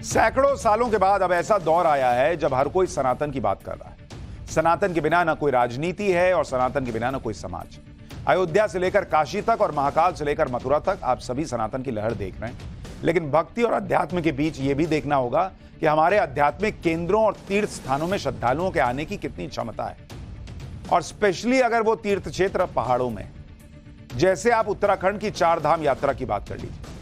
सैकड़ों सालों के बाद अब ऐसा दौर आया है जब हर कोई सनातन की बात कर रहा है। सनातन के बिना ना कोई राजनीति है और सनातन के बिना ना कोई समाज। अयोध्या से लेकर काशी तक और महाकाल से लेकर मथुरा तक आप सभी सनातन की लहर देख रहे हैं। लेकिन भक्ति और अध्यात्म के बीच यह भी देखना होगा कि हमारे आध्यात्मिक केंद्रों और तीर्थ स्थानों में श्रद्धालुओं के आने की कितनी क्षमता है, और स्पेशली अगर वो तीर्थ क्षेत्र पहाड़ों में। जैसे आप उत्तराखंड की चार धाम यात्रा की बात कर लीजिए।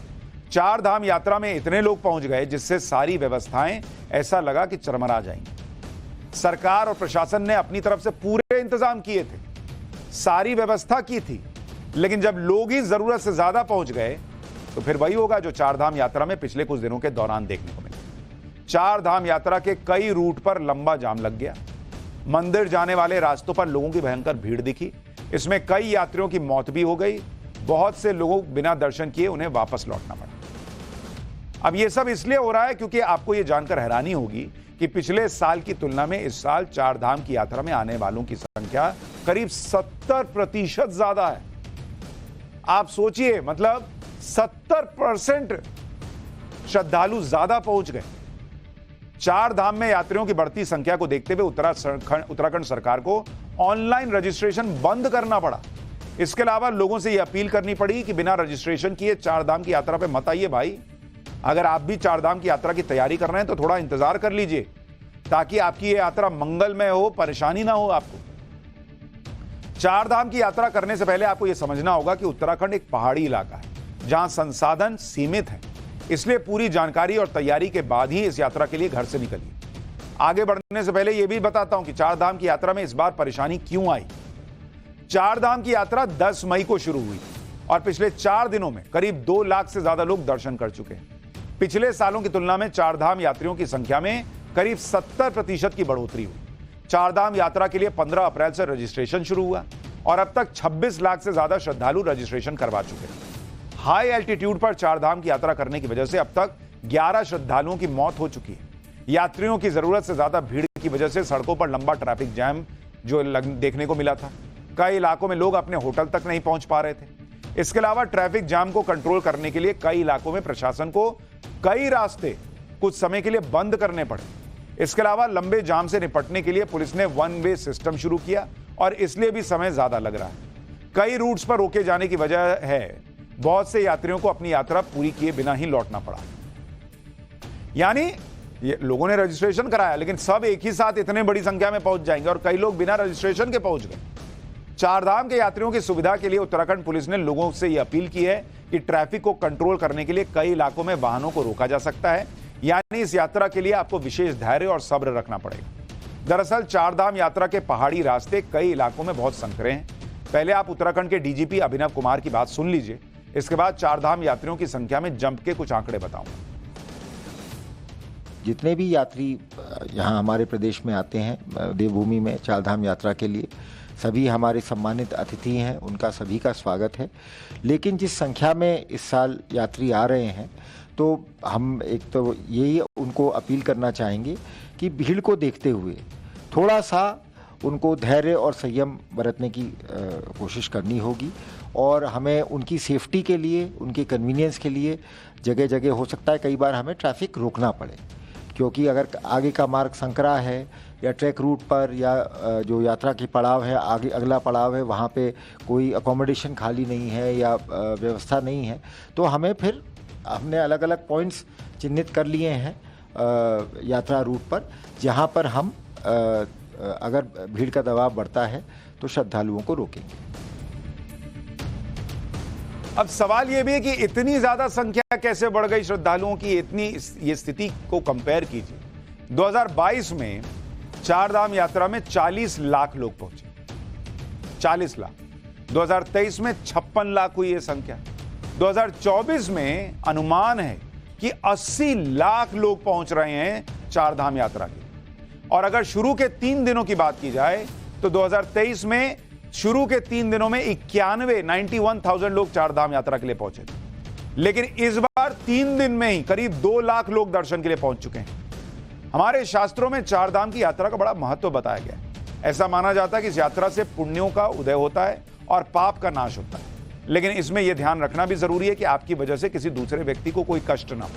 चार धाम यात्रा में इतने लोग पहुंच गए जिससे सारी व्यवस्थाएं ऐसा लगा कि चरमरा जाएंगी। सरकार और प्रशासन ने अपनी तरफ से पूरे इंतजाम किए थे, सारी व्यवस्था की थी, लेकिन जब लोग ही जरूरत से ज्यादा पहुंच गए तो फिर वही होगा जो चार धाम यात्रा में पिछले कुछ दिनों के दौरान देखने को मिला। चार धाम यात्रा के कई रूट पर लंबा जाम लग गया। मंदिर जाने वाले रास्तों पर लोगों की भयंकर भीड़ दिखी। इसमें कई यात्रियों की मौत भी हो गई। बहुत से लोगों बिना दर्शन किए उन्हें वापस लौटना पड़ा। अब यह सब इसलिए हो रहा है क्योंकि आपको यह जानकर हैरानी होगी कि पिछले साल की तुलना में इस साल चार धाम की यात्रा में आने वालों की संख्या करीब 70% ज्यादा है। आप सोचिए, मतलब 70% श्रद्धालु ज्यादा पहुंच गए। चार धाम में यात्रियों की बढ़ती संख्या को देखते हुए उत्तराखंड सरकार को ऑनलाइन रजिस्ट्रेशन बंद करना पड़ा। इसके अलावा लोगों से यह अपील करनी पड़ी कि बिना रजिस्ट्रेशन किए चार धाम की यात्रा पे मत आइए भाई। अगर आप भी चार धाम की यात्रा की तैयारी कर रहे हैं तो थोड़ा इंतजार कर लीजिए, ताकि आपकी यह यात्रा मंगलमय हो, परेशानी ना हो आपको। चार धाम की यात्रा करने से पहले आपको यह समझना होगा कि उत्तराखंड एक पहाड़ी इलाका है जहां संसाधन सीमित हैं। इसलिए पूरी जानकारी और तैयारी के बाद ही इस यात्रा के लिए घर से निकलिए। आगे बढ़ने से पहले यह भी बताता हूं कि चार धाम की यात्रा में इस बार परेशानी क्यों आई। चार धाम की यात्रा 10 मई को शुरू हुई और पिछले 4 दिनों में करीब 2 लाख से ज्यादा लोग दर्शन कर चुके हैं। पिछले सालों की तुलना में चार धाम यात्रियों की संख्या में करीब 70% की बढ़ोतरी हुई। चार धाम यात्रा के लिए 15 अप्रैल से रजिस्ट्रेशन शुरू हुआ और अब तक 26 लाख से ज्यादा श्रद्धालु रजिस्ट्रेशन करवा चुके हैं। हाई एल्टीट्यूड पर चार धाम की यात्रा करने की वजह से अब तक 11 श्रद्धालुओं की मौत हो चुकी है। यात्रियों की जरूरत से ज्यादा भीड़ की वजह से सड़कों पर लंबा ट्रैफिक जैम जो देखने को मिला था। कई इलाकों में लोग अपने होटल तक नहीं पहुंच पा रहे थे। इसके अलावा ट्रैफिक जाम को कंट्रोल करने के लिए कई इलाकों में प्रशासन को कई रास्ते कुछ समय के लिए बंद करने पड़े। इसके अलावा लंबे जाम से निपटने के लिए पुलिस ने वन वे सिस्टम शुरू किया और इसलिए भी समय ज्यादा लग रहा है। कई रूट्स पर रोके जाने की वजह है बहुत से यात्रियों को अपनी यात्रा पूरी किए बिना ही लौटना पड़ा। यानी लोगों ने रजिस्ट्रेशन कराया, लेकिन सब एक ही साथ इतने बड़ी संख्या में पहुंच जाएंगे और कई लोग बिना रजिस्ट्रेशन के पहुंच गए। चार धाम के यात्रियों की सुविधा के लिए उत्तराखंड पुलिस ने लोगों से यह अपील की है कि ट्रैफिक को कंट्रोल करने के लिए कई इलाकों में वाहनों को रोका जा सकता है। यानी इस यात्रा के लिए आपको विशेष धैर्य और सब्र रखना पड़ेगा। दरअसल चार धाम यात्रा के पहाड़ी रास्ते कई इलाकों में बहुत संकरे हैं। पहले आप उत्तराखंड के डीजीपी अभिनव कुमार की बात सुन लीजिए, इसके बाद चार धाम यात्रियों की संख्या में जंप के कुछ आंकड़े बताऊंगा। जितने भी यात्री यहाँ हमारे प्रदेश में आते हैं देवभूमि में चार धाम यात्रा के लिए, सभी हमारे सम्मानित अतिथि हैं, उनका सभी का स्वागत है। लेकिन जिस संख्या में इस साल यात्री आ रहे हैं, तो हम एक तो यही उनको अपील करना चाहेंगे कि भीड़ को देखते हुए थोड़ा सा उनको धैर्य और संयम बरतने की कोशिश करनी होगी और हमें उनकी सेफ्टी के लिए, उनके कन्वीनियंस के लिए जगह जगह हो सकता है कई बार हमें ट्रैफिक रोकना पड़े, क्योंकि अगर आगे का मार्ग संकरा है या ट्रैक रूट पर या जो यात्रा की पड़ाव है, आगे अगला पड़ाव है, वहाँ पे कोई अकोमोडेशन खाली नहीं है या व्यवस्था नहीं है, तो हमने अलग अलग पॉइंट्स चिन्हित कर लिए हैं यात्रा रूट पर, जहाँ पर हम अगर भीड़ का दबाव बढ़ता है तो श्रद्धालुओं को रोकेंगे। अब सवाल यह भी है कि इतनी ज्यादा संख्या कैसे बढ़ गई श्रद्धालुओं की। इतनी ये स्थिति को कंपेयर कीजिए। 2022 में चार धाम यात्रा में 40 लाख लोग पहुंचे, 40 लाख। 2023 में 56 लाख हुई यह संख्या। 2024 में अनुमान है कि 80 लाख लोग पहुंच रहे हैं चार धाम यात्रा के। और अगर शुरू के 3 दिनों की बात की जाए तो 2023 में शुरू के 3 दिनों में 91,000 लोग चार धाम यात्रा के लिए पहुंचे थे। लेकिन इस बार 3 दिन में ही करीब 2 लाख लोग दर्शन के लिए पहुंच चुके हैं। हमारे शास्त्रों में चार धाम की यात्रा का बड़ा महत्व बताया गया है। ऐसा माना जाता है कि इस यात्रा से पुण्यों का उदय होता है और पाप का नाश होता है। लेकिन इसमें यह ध्यान रखना भी जरूरी है कि आपकी वजह से किसी दूसरे व्यक्ति को कोई कष्ट ना हो।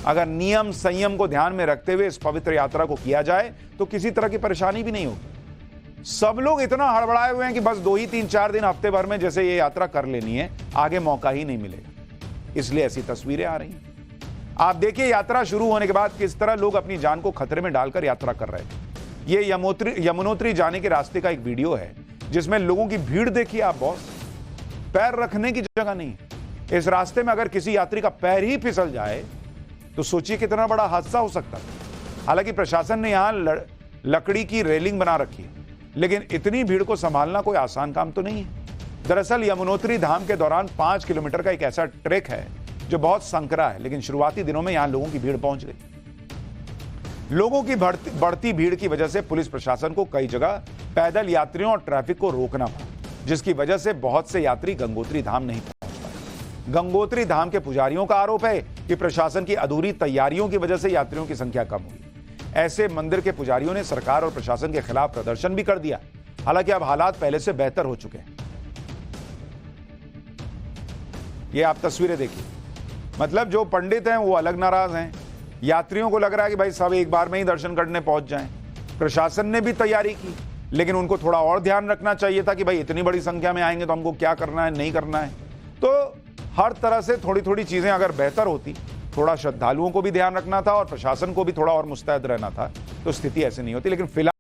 अगर नियम संयम को ध्यान में रखते हुए इस पवित्र यात्रा को किया जाए तो किसी तरह की परेशानी भी नहीं होगी। सब लोग इतना हड़बड़ाए हुए हैं कि बस 2 ही 3-4 दिन हफ्ते भर में जैसे ये यात्रा कर लेनी है, आगे मौका ही नहीं मिलेगा। इसलिए ऐसी तस्वीरें आ रही हैं। आप देखिए यात्रा शुरू होने के बाद किस तरह लोग अपनी जान को खतरे में डालकर यात्रा कर रहे थे। ये यमुनोत्री जाने के रास्ते का एक वीडियो है जिसमें लोगों की भीड़ देखिए आप बॉस, पैर रखने की जगह नहीं है। इस रास्ते में अगर किसी यात्री का पैर ही फिसल जाए तो सोचिए कितना बड़ा हादसा हो सकता है। हालांकि प्रशासन ने यहां लकड़ी की रेलिंग बना रखी है, लेकिन इतनी भीड़ को संभालना कोई आसान काम तो नहीं है। दरअसल यमुनोत्री धाम के दौरान 5 किलोमीटर का एक ऐसा ट्रैक है जो बहुत संकरा है, लेकिन शुरुआती दिनों में यहां लोगों की भीड़ पहुंच गई। लोगों की बढ़ती भीड़ की वजह से पुलिस प्रशासन को कई जगह पैदल यात्रियों और ट्रैफिक को रोकना पड़ा, जिसकी वजह से बहुत से यात्री गंगोत्री धाम नहीं पहुंच पाए। गंगोत्री धाम के पुजारियों का आरोप है कि प्रशासन की अधूरी तैयारियों की वजह से यात्रियों की संख्या कम हुई। ऐसे मंदिर के पुजारियों ने सरकार और प्रशासन के खिलाफ प्रदर्शन भी कर दिया। हालांकि अब हालात पहले से बेहतर हो चुके हैं। ये आप तस्वीरें देखिए, मतलब जो पंडित हैं वो अलग नाराज हैं, यात्रियों को लग रहा है कि भाई सब एक बार में ही दर्शन करने पहुंच जाएं। प्रशासन ने भी तैयारी की, लेकिन उनको थोड़ा और ध्यान रखना चाहिए था कि भाई इतनी बड़ी संख्या में आएंगे तो हमको क्या करना है, नहीं करना है। तो हर तरह से थोड़ी थोड़ी चीजें अगर बेहतर होती, थोड़ा श्रद्धालुओं को भी ध्यान रखना था और प्रशासन को भी थोड़ा और मुस्तैद रहना था, तो स्थिति ऐसे नहीं होती। लेकिन फिलहाल